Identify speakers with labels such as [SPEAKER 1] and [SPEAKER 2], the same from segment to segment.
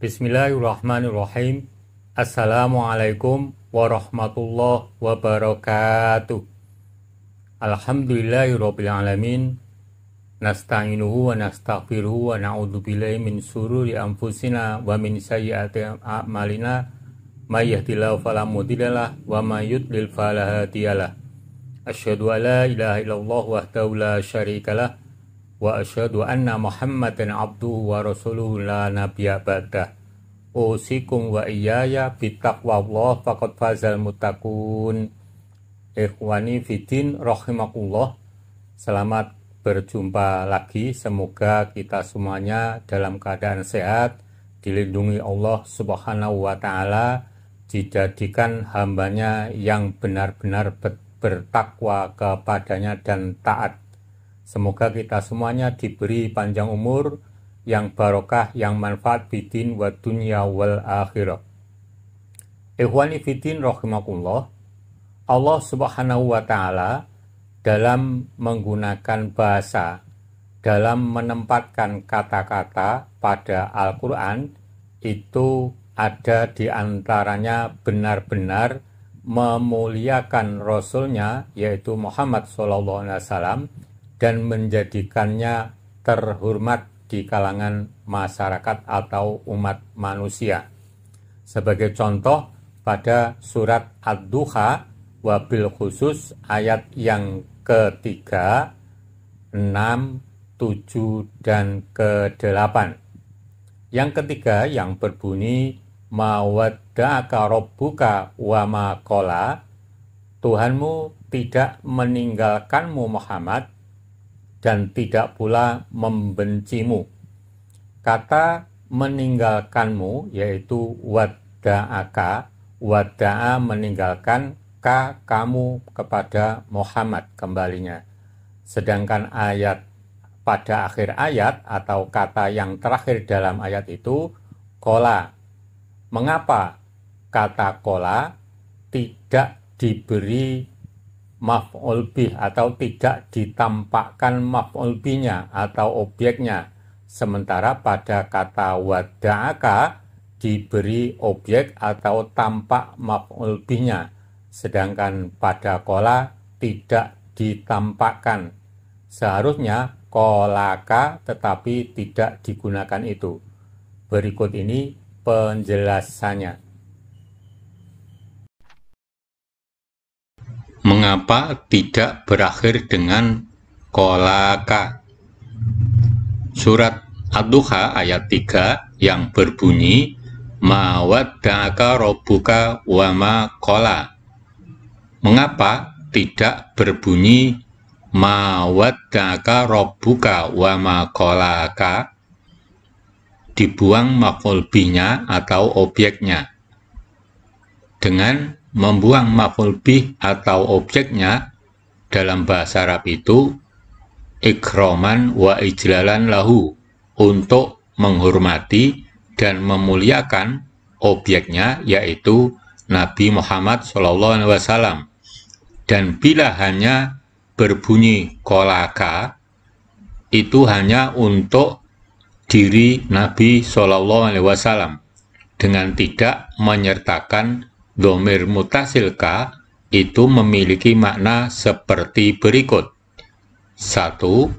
[SPEAKER 1] Bismillahirrahmanirrahim. Assalamualaikum warahmatullahi wabarakatuh. Alhamdulillahirabbil alamin. Nasta'inuhu wa nastaghfiruhu wa na'udzubillahi min syururi anfusina wa min sayyiati a'malina. May yahdihillahu fala mudhillalah wa may yudlil fala hadiyalah. Asyhadu an la ilaha illallah wahdahu la syarikalah wa asyhadu anna Muhammadan abduhu wa rasuluhu la nabiyya ba'dah. Usikum wa iyaya bittaqwallah faqad fazal muttaqun. Ikhwani fiddin rahimakumullah. Selamat berjumpa lagi. Semoga kita semuanya dalam keadaan sehat, dilindungi Allah Subhanahu wa taala, dijadikan hambanya yang benar-benar bertakwa kepadanya dan taat. Semoga kita semuanya diberi panjang umur, yang barokah, yang manfaat bidin wa dunya wal akhirah. Ikhwani fiddin rahimakumullah. Allah Subhanahu wa taala dalam menggunakan bahasa, dalam menempatkan kata-kata pada Al-Qur'an itu ada di antaranya benar-benar memuliakan Rasulnya, yaitu Muhammad SAW, dan menjadikannya terhormat di kalangan masyarakat atau umat manusia. Sebagai contoh, pada surat Ad-Duha, wabil khusus ayat yang ketiga, 6, 7, dan ke-8. Yang ketiga yang berbunyi, mawadda'aka rabbuka wa ma qala, Tuhanmu tidak meninggalkanmu Muhammad dan tidak pula membencimu. Kata meninggalkanmu yaitu wadda'aka, wadda'a meninggalkan, ka kamu kepada Muhammad kembalinya. Sedangkan ayat pada akhir ayat atau kata yang terakhir dalam ayat itu kola. Mengapa kata kola tidak diberi maf'ul bih atau tidak ditampakkan maf'ul bihnya atau objeknya, sementara pada kata wadda'aka diberi objek atau tampak maf'ul bihnya, sedangkan pada kola tidak ditampakkan. Seharusnya kolaka tetapi tidak digunakan itu. Berikut ini penjelasannya. Mengapa tidak berakhir dengan kolaka? Surat Ad-Duha ayat 3 yang berbunyi, mawadda'aka rabbuka wa ma qala. Mengapa tidak berbunyi mawadda'aka rabbuka wa ma qalaka? Dibuang maf'ul bihnya atau objeknya. Dengan membuang maf'ul bih atau objeknya dalam bahasa Arab itu ikraman wa ijlalan lahu, untuk menghormati dan memuliakan objeknya yaitu Nabi Muhammad SAW. Dan bila hanya berbunyi kolaka, itu hanya untuk diri Nabi SAW dengan tidak menyertakan dhamir mutasil ka. Itu memiliki makna seperti berikut. 1.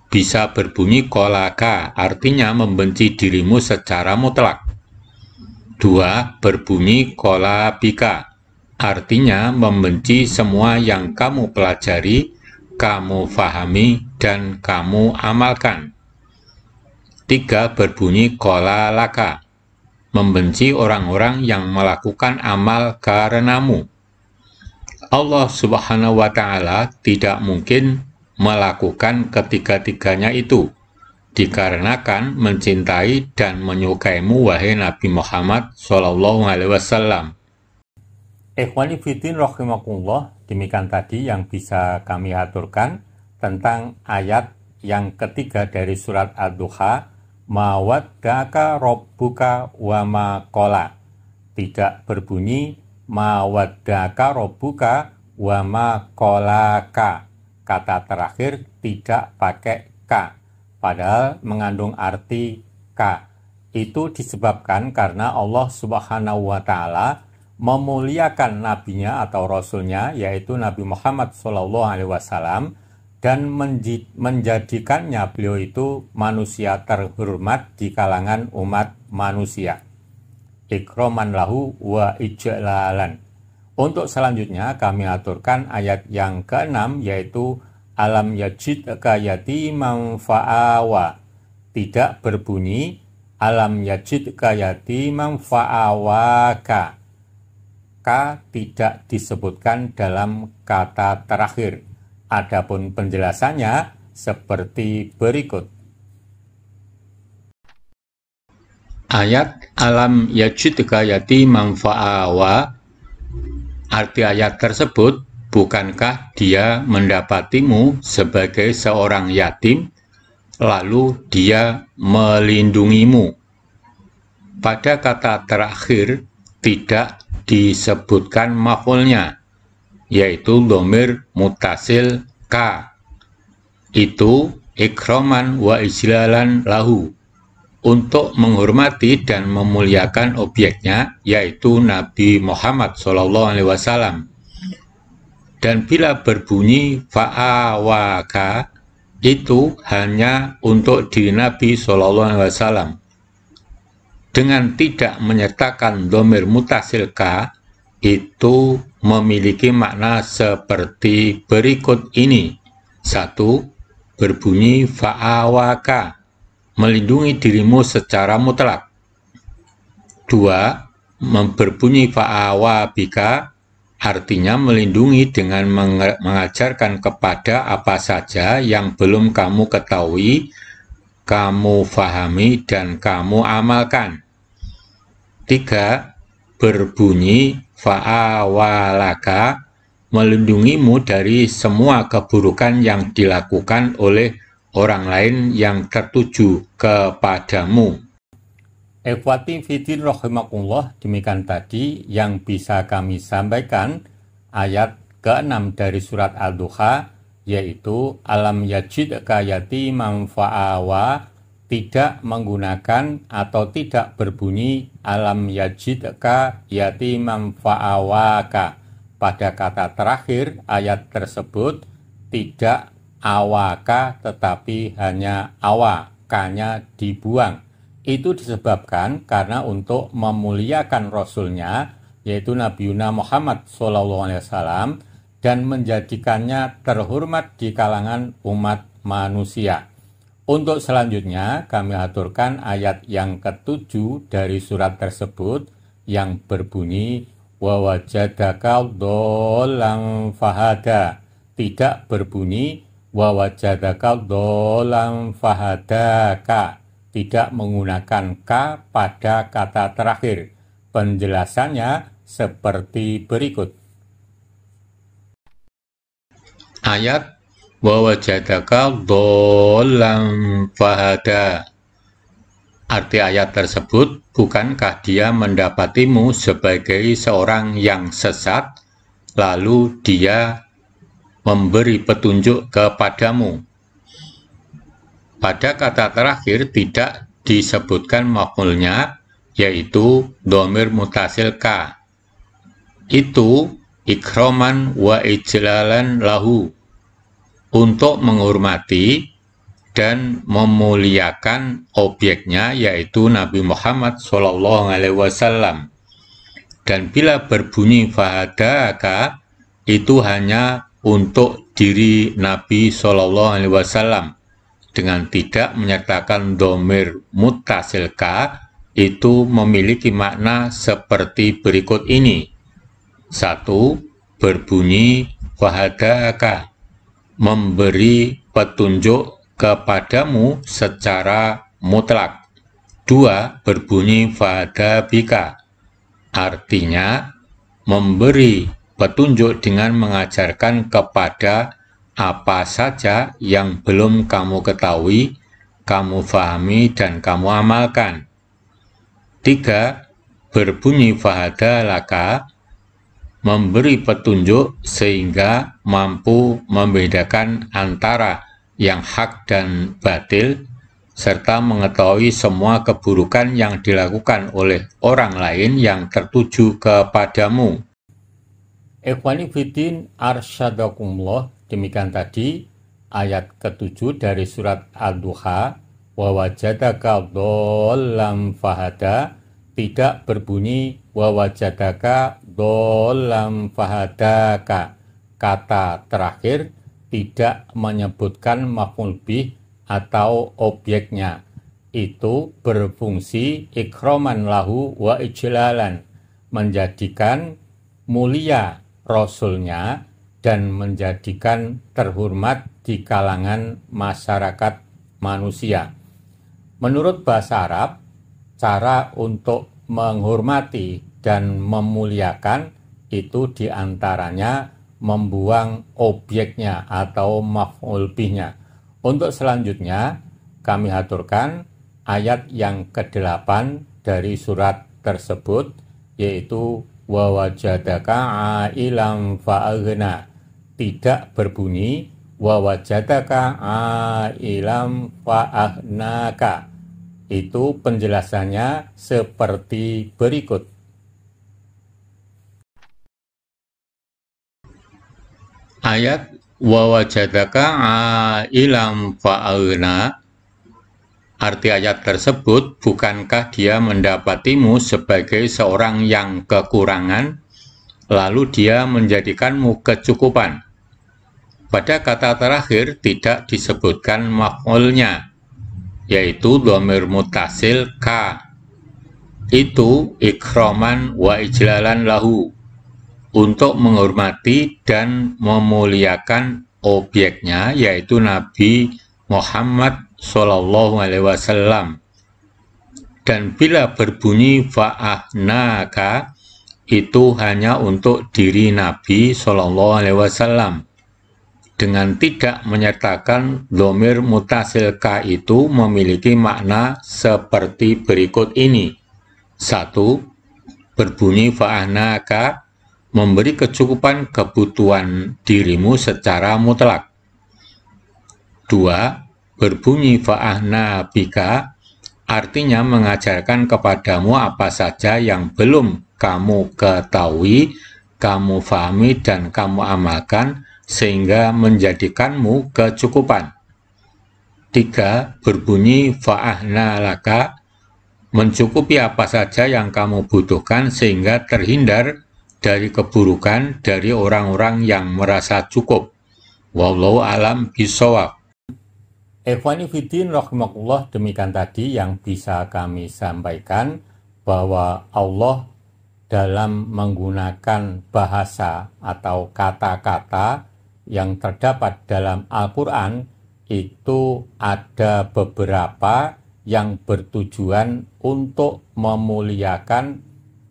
[SPEAKER 1] Bisa berbunyi kolaka, artinya membenci dirimu secara mutlak. 2. Berbunyi kolabika, artinya membenci semua yang kamu pelajari, kamu fahami, dan kamu amalkan. 3. Berbunyi kolalaka, membenci orang-orang yang melakukan amal karenamu. Allah Subhanahu wa taala tidak mungkin melakukan ketiga-tiganya itu, dikarenakan mencintai dan menyukaimu wahai Nabi Muhammad SAW. Ikhwani fiddin rahimakumullah, demikian tadi yang bisa kami aturkan tentang ayat yang ketiga dari surat Ad-Duha, mawadda'aka rabbuka wa ma qala. Tidak berbunyi mawadda'aka rabbuka wa ma qalaka. Kata terakhir tidak pakai ka, padahal mengandung arti ka. Itu disebabkan karena Allah Subhanahu wa Ta'ala memuliakan nabinya atau rasulnya, yaitu Nabi Muhammad SAW, dan menjadikannya beliau itu manusia terhormat di kalangan umat manusia. Ikroman lahu wa ijlalan. Untuk selanjutnya kami aturkan ayat yang ke-6, yaitu alam yajidka yatiman fa'awa. Tidak berbunyi alam yajidka yatiman fa'awaka. K tidak disebutkan dalam kata terakhir. Adapun penjelasannya seperti berikut. Ayat alam yajidka yatiman fa'awa, arti ayat tersebut, bukankah dia mendapatimu sebagai seorang yatim, lalu dia melindungimu? Pada kata terakhir tidak disebutkan maf'ulnya, yaitu dhamir mutasil ka. Itu ikroman wa ijlalan lahu, untuk menghormati dan memuliakan objeknya, yaitu Nabi Muhammad SAW. Dan bila berbunyi fa'awaka, itu hanya untuk diri Nabi SAW. Dengan tidak menyertakan dhamir mutasil ka, itu memiliki makna seperti berikut ini. 1. Berbunyi fa'awaka, melindungi dirimu secara mutlak. 2. Berbunyi fa'awa bika, artinya melindungi dengan mengajarkan kepada apa saja yang belum kamu ketahui, kamu fahami, dan kamu amalkan. 3. Berbunyi fa'awalaka, melindungimu dari semua keburukan yang dilakukan oleh orang lain yang tertuju kepadamu. Ikhwati fiddin rahimakumullah, demikian tadi yang bisa kami sampaikan ayat ke-6 dari surat Al-Duha, yaitu alam yajidka yatiman fa'awa, tidak menggunakan atau tidak berbunyi alam yajidka yatiman fa'awaka. Pada kata terakhir ayat tersebut tidak awaka, tetapi hanya awa, k-nya dibuang. Itu disebabkan karena untuk memuliakan Rasulnya, yaitu Nabi Muhammad SAW, dan menjadikannya terhormat di kalangan umat manusia. Untuk selanjutnya kami aturkan ayat yang ke-7 dari surat tersebut yang berbunyi wa wajadaka dhallan fahada. Tidak berbunyi wa wajadaka dhallan fahadaka, tidak menggunakan ka pada kata terakhir. Penjelasannya seperti berikut. Ayat wa wajadaka dhallan fahada. Arti ayat tersebut, bukankah dia mendapatimu sebagai seorang yang sesat, lalu dia memberi petunjuk kepadamu. Pada kata terakhir tidak disebutkan maf'ulnya, yaitu dhamir mutasil ka. Itu ikroman wa ijlalan lahu, untuk menghormati dan memuliakan objeknya, yaitu Nabi Muhammad SAW. Dan bila berbunyi fahadaka, itu hanya untuk diri Nabi SAW. Dengan tidak menyertakan dhamir mutasil ka, itu memiliki makna seperti berikut ini. 1. Berbunyi fahadaka, memberi petunjuk kepadamu secara mutlak. 2. Berbunyi fahadabika, artinya memberi petunjuk dengan mengajarkan kepada apa saja yang belum kamu ketahui, kamu fahami, dan kamu amalkan. 3. Berbunyi fahadalaka, memberi petunjuk sehingga mampu membedakan antara yang hak dan batil, serta mengetahui semua keburukan yang dilakukan oleh orang lain yang tertuju kepadamu.
[SPEAKER 2] Ikhwani fiddin arsyadakumullah, demikian tadi ayat ke-7 dari surat Al-Duha. Wa wajadaka dhallam fahada, tidak berbunyi wa wajadaka dhallam fahadaka. Kata terakhir tidak menyebutkan maf'ul bih atau objeknya. Itu berfungsi ikroman lahu wa ijlalan, menjadikan mulia Rasulnya dan menjadikan terhormat di kalangan masyarakat manusia. Menurut bahasa Arab, cara untuk menghormati dan memuliakan itu diantaranya membuang objeknya atau maf'ul bihnya. Untuk selanjutnya, kami haturkan ayat yang ke-8 dari surat tersebut, yaitu wa wajadaka ailam fa'aghna. Tidak berbunyi wa wajadaka ailam fa'aghnaka. Itu penjelasannya seperti berikut.
[SPEAKER 1] Ayat wa wajadaka ailam fa'aghna, arti ayat tersebut, bukankah dia mendapatimu sebagai seorang yang kekurangan, lalu dia menjadikanmu kecukupan. Pada kata terakhir tidak disebutkan maf'ulnya, yaitu dhamir muttasil ka. Itu ikroman wa ijlalan lahu, untuk menghormati dan memuliakan objeknya, yaitu Nabi Muhammad Shallallahu Alaihi Wasallam. Dan bila berbunyi fa'ahnaka, itu hanya untuk diri Nabi Shallallahu Alaihi Wasallam, dengan tidak menyertakan dhamir muttasil ka. Itu memiliki makna seperti berikut ini. 1. Berbunyi fa'ahnaka, memberi kecukupan kebutuhan dirimu secara mutlak. 2. Berbunyi fa'ahna bika, artinya mengajarkan kepadamu apa saja yang belum kamu ketahui, kamu fahami dan kamu amalkan, sehingga menjadikanmu kecukupan. 3. Berbunyi fa'ahna laka, mencukupi apa saja yang kamu butuhkan sehingga terhindar dari keburukan dari orang-orang yang merasa cukup. Wallahu alam bishawab.
[SPEAKER 2] Ikhwani fiddin rahimakumullah, demikian tadi yang bisa kami sampaikan, bahwa Allah dalam menggunakan bahasa atau kata-kata yang terdapat dalam Al-Quran itu ada beberapa yang bertujuan untuk memuliakan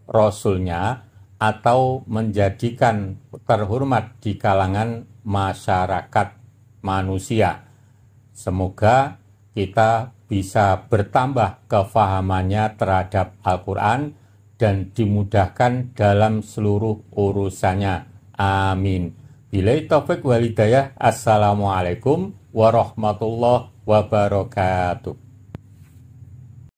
[SPEAKER 2] Rasulnya atau menjadikan terhormat di kalangan masyarakat manusia. Semoga kita bisa bertambah kefahamannya terhadap Al-Quran dan dimudahkan dalam seluruh urusannya. Amin. Billahi taufiq wal hidayah. Assalamualaikum warahmatullahi wabarakatuh.